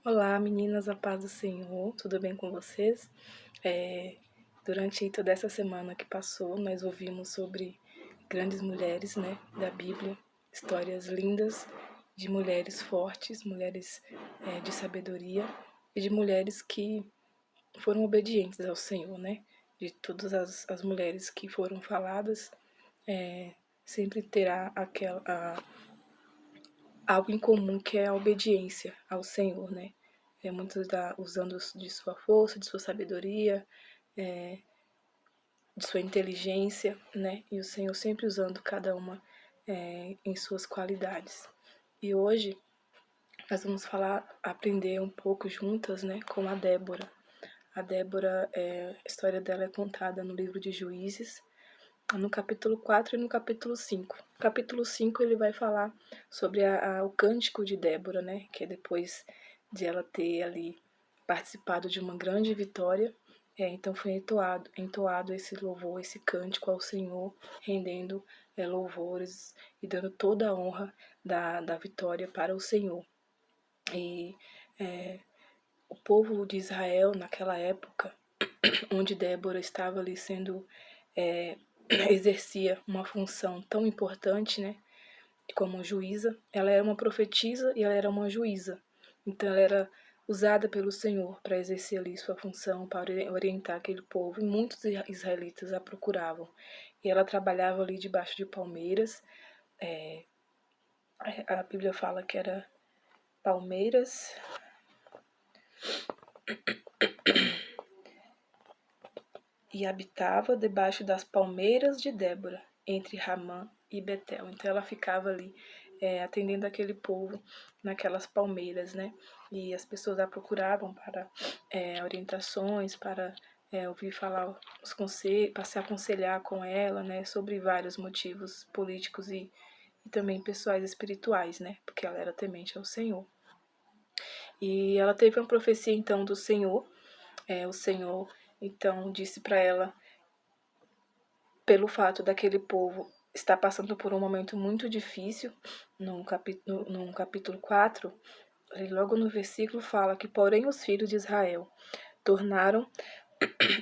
Olá, meninas, a paz do Senhor, tudo bem com vocês? Durante toda essa semana que passou, nós ouvimos sobre grandes mulheres, né, da Bíblia, histórias lindas de mulheres fortes, mulheres de sabedoria e de mulheres que foram obedientes ao Senhor, né? De todas as mulheres que foram faladas, sempre terá algo em comum que é a obediência ao Senhor, né? Muitos usando de sua força, de sua sabedoria, de sua inteligência, né? E o Senhor sempre usando cada uma em suas qualidades. E hoje nós vamos aprender um pouco juntas, né, com a Débora. A Débora, a história dela é contada no livro de Juízes, no capítulo 4 e no capítulo 5. No capítulo 5 ele vai falar sobre o cântico de Débora, né? Que é depois de ela ter ali participado de uma grande vitória. Então foi entoado esse louvor, esse cântico ao Senhor, rendendo louvores e dando toda a honra da vitória para o Senhor. E o povo de Israel naquela época, onde Débora estava ali sendo exercia uma função tão importante, né, como juíza. Ela era uma profetisa e ela era uma juíza. Então ela era usada pelo Senhor para exercer ali sua função, para orientar aquele povo. E muitos israelitas a procuravam. E ela trabalhava ali debaixo de palmeiras. A Bíblia fala que era palmeiras. E habitava debaixo das palmeiras de Débora, entre Ramã e Betel. Então ela ficava ali atendendo aquele povo naquelas palmeiras, né? E as pessoas a procuravam para orientações, para ouvir falar os conselhos, para se aconselhar com ela, né? Sobre vários motivos políticos e também pessoais espirituais, né? Porque ela era temente ao Senhor. E ela teve uma profecia então do Senhor. O Senhor então disse para ela, pelo fato daquele povo estar passando por um momento muito difícil, no capítulo 4, logo no versículo fala que, porém, os filhos de Israel tornaram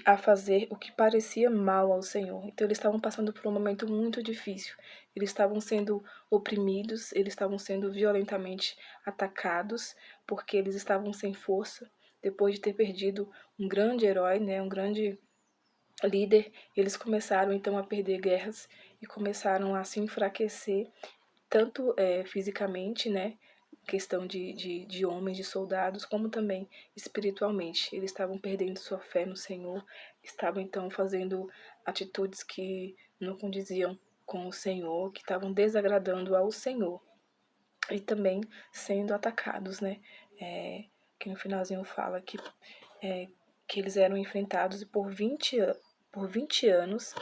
a fazer o que parecia mal ao Senhor. Então eles estavam passando por um momento muito difícil. Eles estavam sendo oprimidos, eles estavam sendo violentamente atacados, porque eles estavam sem força, depois de ter perdido um grande herói, né, um grande líder. Eles começaram então a perder guerras e começaram a se enfraquecer, tanto fisicamente, né, questão de homens, de soldados, como também espiritualmente. Eles estavam perdendo sua fé no Senhor, estavam então fazendo atitudes que não condiziam com o Senhor, que estavam desagradando ao Senhor e também sendo atacados, né? Que no finalzinho fala que eles eram enfrentados por 20 anos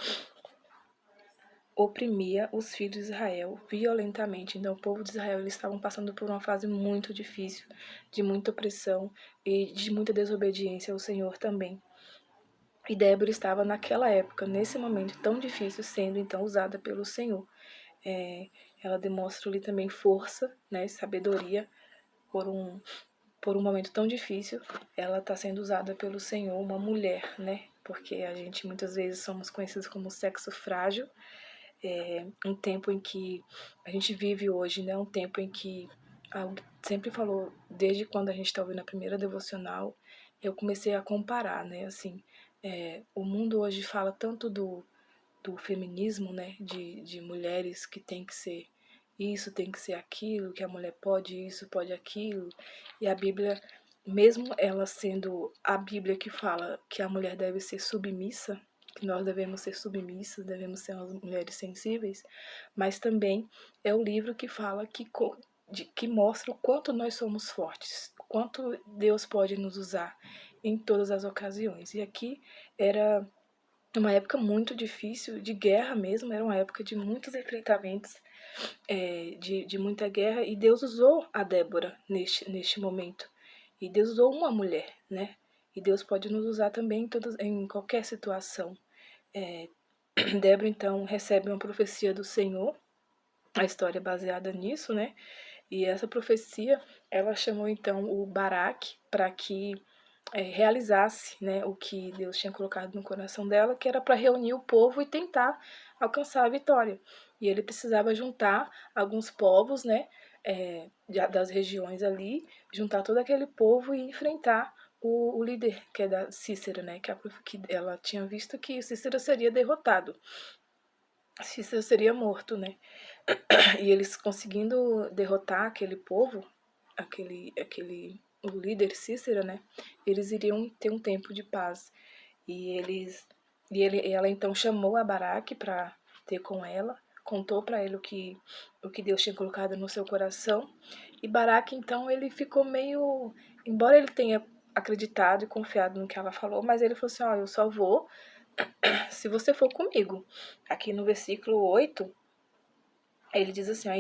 oprimia os filhos de Israel violentamente. Então, o povo de Israel eles estavam passando por uma fase muito difícil, de muita opressão e de muita desobediência ao Senhor também. E Débora estava naquela época, nesse momento tão difícil, sendo então usada pelo Senhor. Ela demonstra ali também força, né, sabedoria por um momento tão difícil. Ela está sendo usada pelo Senhor, uma mulher, né? Porque a gente muitas vezes somos conhecidos como sexo frágil. Um tempo em que a gente vive hoje, né? Um tempo em que sempre falou, desde quando a gente está ouvindo a primeira devocional, eu comecei a comparar, né? Assim, o mundo hoje fala tanto do feminismo, né? De mulheres que tem que ser isso, tem que ser aquilo, que a mulher pode isso, pode aquilo. E a Bíblia, mesmo ela sendo a Bíblia que fala que a mulher deve ser submissa, que nós devemos ser submissas, devemos ser umas mulheres sensíveis, mas também é o livro que fala que mostra o quanto nós somos fortes, o quanto Deus pode nos usar em todas as ocasiões. E aqui era uma época muito difícil, de guerra mesmo, era uma época de muitos enfrentamentos, de muita guerra, e Deus usou a Débora neste momento. E Deus usou uma mulher, né? E Deus pode nos usar também em qualquer situação. Débora, então, recebe uma profecia do Senhor, a história é baseada nisso, né? E essa profecia, ela chamou então o Baraque para que realizasse, né, o que Deus tinha colocado no coração dela, que era para reunir o povo e tentar alcançar a vitória. E ele precisava juntar alguns povos, né, das regiões ali, juntar todo aquele povo e enfrentar o líder, que é da Cícera, né, que ela tinha visto que Cícera seria derrotado. Cícera seria morto, né? E eles conseguindo derrotar aquele povo, o líder Cícera, né? Eles iriam ter um tempo de paz. E ela então chamou a Baraque para ter com ela, contou para ele o que Deus tinha colocado no seu coração. E Baraque então ele ficou meio, embora ele tenha acreditado e confiado no que ela falou, mas ele falou assim: "Ó, eu só vou se você for comigo". Aqui no versículo 8 ele diz assim, ó,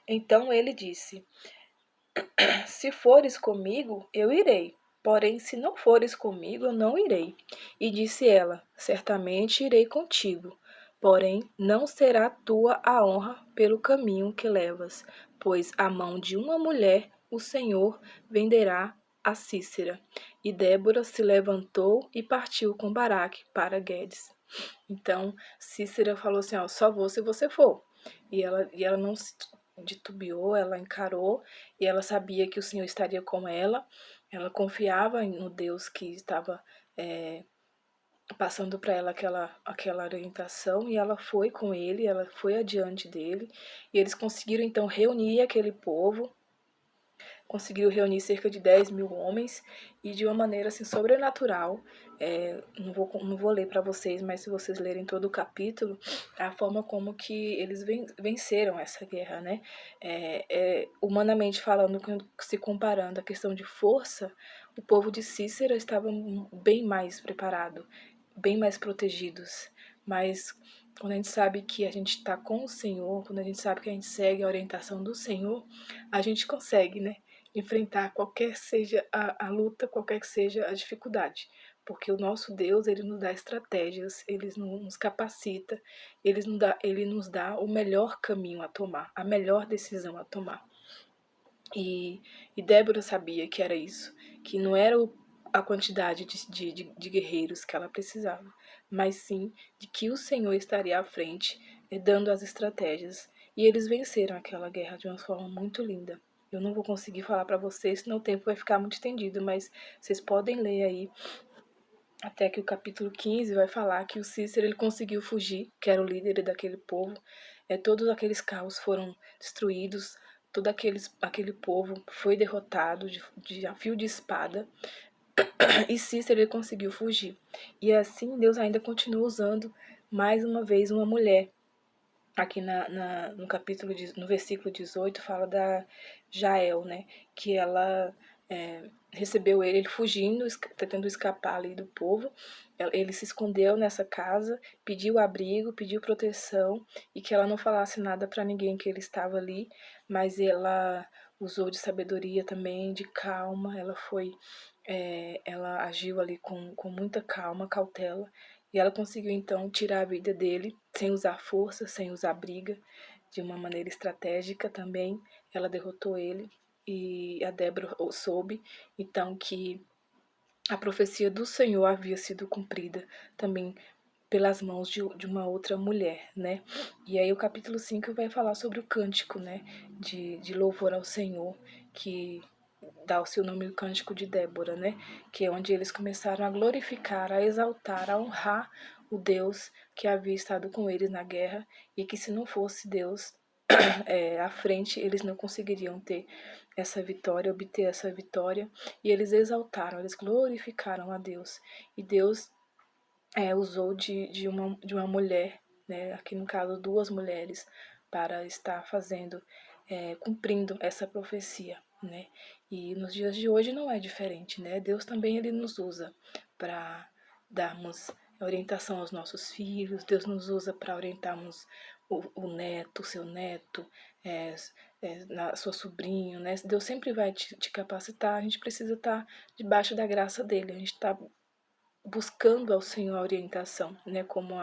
então ele disse, se fores comigo, eu irei. Porém, se não fores comigo, eu não irei. E disse ela, certamente irei contigo. Porém, não será tua a honra pelo caminho que levas, pois a mão de uma mulher o Senhor venderá a Cícera. E Débora se levantou e partiu com Baraque para Guedes. Então, Cícera falou assim, ó, só vou se você for. E ela não se titubeou, ela encarou, e ela sabia que o Senhor estaria com ela. Ela confiava no Deus que estava passando para ela aquela orientação, e ela foi com ele, ela foi adiante dele, e eles conseguiram então reunir aquele povo, conseguiu reunir cerca de 10 mil homens e de uma maneira assim sobrenatural. Não vou ler para vocês, mas se vocês lerem todo o capítulo, a forma como que eles venceram essa guerra, né? Humanamente falando, se comparando a questão de força, o povo de Cícera estava bem mais preparado, bem mais protegidos, mas quando a gente sabe que a gente está com o Senhor, quando a gente sabe que a gente segue a orientação do Senhor, a gente consegue, né? Enfrentar qualquer seja a luta, qualquer que seja a dificuldade. Porque o nosso Deus, ele nos dá estratégias, ele nos capacita, ele nos dá o melhor caminho a tomar, a melhor decisão a tomar. E Débora sabia que era isso, que não era a quantidade de guerreiros que ela precisava, mas sim de que o Senhor estaria à frente, dando as estratégias. E eles venceram aquela guerra de uma forma muito linda. Eu não vou conseguir falar para vocês, senão o tempo vai ficar muito estendido, mas vocês podem ler aí até que o capítulo 15 vai falar que o Cícero ele conseguiu fugir, que era o líder daquele povo. Todos aqueles carros foram destruídos, todo aquele povo foi derrotado a fio de espada. E Cícero ele conseguiu fugir. E assim Deus ainda continua usando mais uma vez uma mulher. Aqui no capítulo, no versículo 18, fala da Jael, né? Que ela recebeu ele fugindo, tentando escapar ali do povo. Ele se escondeu nessa casa, pediu abrigo, pediu proteção e que ela não falasse nada para ninguém que ele estava ali, mas ela usou de sabedoria também, de calma. Ela agiu ali com muita calma, cautela, e ela conseguiu então tirar a vida dele sem usar força, sem usar briga, de uma maneira estratégica também. Ela derrotou ele e a Débora soube então que a profecia do Senhor havia sido cumprida também pelas mãos de uma outra mulher, né? E aí o capítulo 5 vai falar sobre o cântico, né? De louvor ao Senhor, que dá o seu nome o cântico de Débora, né? Que é onde eles começaram a glorificar, a exaltar, a honrar o Deus que havia estado com eles na guerra e que se não fosse Deus à frente, eles não conseguiriam ter essa vitória, obter essa vitória. E eles exaltaram, eles glorificaram a Deus. E Deus usou de uma mulher, né? Aqui no caso duas mulheres, para estar fazendo, cumprindo essa profecia, né? E nos dias de hoje não é diferente, né? Deus também ele nos usa para darmos orientação aos nossos filhos, Deus nos usa para orientarmos o neto, o seu neto, sua sobrinho, né? Deus sempre vai te capacitar, a gente precisa estar debaixo da graça dele, a gente está buscando ao Senhor a orientação, né? Como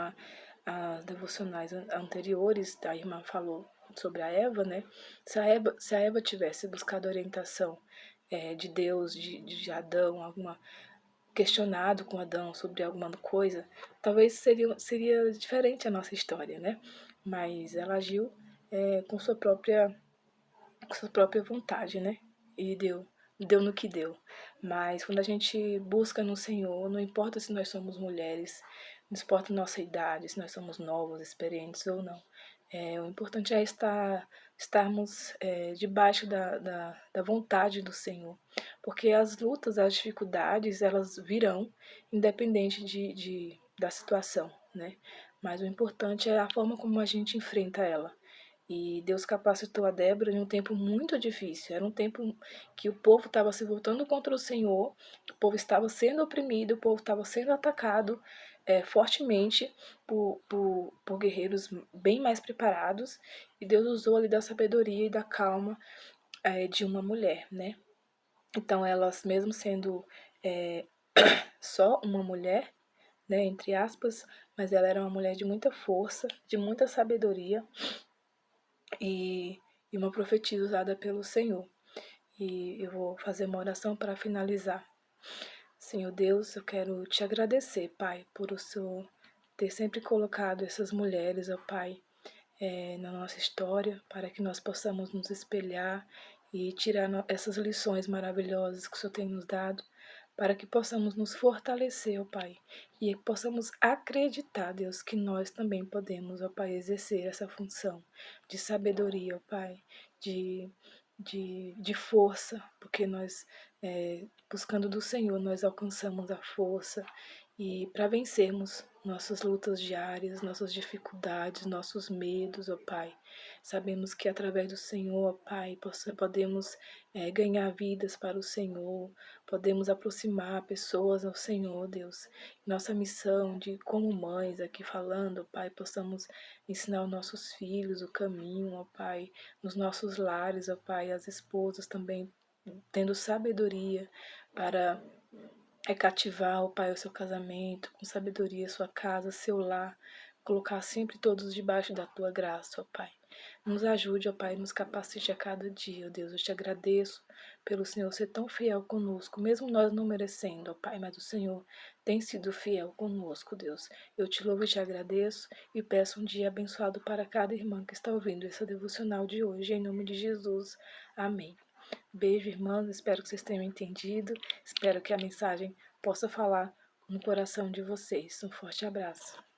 as devocionais anteriores, a irmã falou sobre a Eva, né? Se a Eva tivesse buscado orientação de Deus, de Adão, alguma questionado com Adão sobre alguma coisa, talvez seria diferente a nossa história, né? Mas ela agiu com sua própria vontade, né? E deu no que deu. Mas quando a gente busca no Senhor, não importa se nós somos mulheres, não importa a nossa idade, se nós somos novos, experientes ou não. O importante é estarmos debaixo da vontade do Senhor. Porque as lutas, as dificuldades, elas virão, independente da situação, né? Mas o importante é a forma como a gente enfrenta ela. E Deus capacitou a Débora em um tempo muito difícil. Era um tempo que o povo estava se voltando contra o Senhor, o povo estava sendo oprimido, o povo estava sendo atacado fortemente por guerreiros bem mais preparados. E Deus usou ali da sabedoria e da calma de uma mulher, né? Então, elas, mesmo sendo só uma mulher, né, entre aspas, mas ela era uma mulher de muita força, de muita sabedoria e, e uma profetisa usada pelo Senhor. E eu vou fazer uma oração para finalizar. Senhor Deus, eu quero te agradecer, Pai, por o Senhor ter sempre colocado essas mulheres, ó Pai, na nossa história, para que nós possamos nos espelhar e tirar essas lições maravilhosas que o Senhor tem nos dado, para que possamos nos fortalecer, ó Pai, e possamos acreditar, Deus, que nós também podemos, ó Pai, exercer essa função de sabedoria, ó Pai, de, de força, porque nós, buscando do Senhor, nós alcançamos a força e para vencermos nossas lutas diárias, nossas dificuldades, nossos medos, ó Pai. Sabemos que através do Senhor, ó Pai, podemos ganhar vidas para o Senhor, podemos aproximar pessoas ao Senhor, Deus. Nossa missão de, como mães aqui falando, ó Pai, possamos ensinar aos nossos filhos o caminho, ó Pai, nos nossos lares, ó Pai, as esposas também tendo sabedoria para cativar, ó Pai, o seu casamento, com sabedoria, sua casa, seu lar, colocar sempre todos debaixo da tua graça, ó Pai. Nos ajude, ó Pai, nos capacite a cada dia, ó Deus. Eu te agradeço pelo Senhor ser tão fiel conosco, mesmo nós não merecendo, ó Pai, mas o Senhor tem sido fiel conosco, Deus. Eu te louvo e te agradeço e peço um dia abençoado para cada irmã que está ouvindo essa devocional de hoje, em nome de Jesus. Amém. Beijo, irmãs. Espero que vocês tenham entendido. Espero que a mensagem possa falar no coração de vocês. Um forte abraço.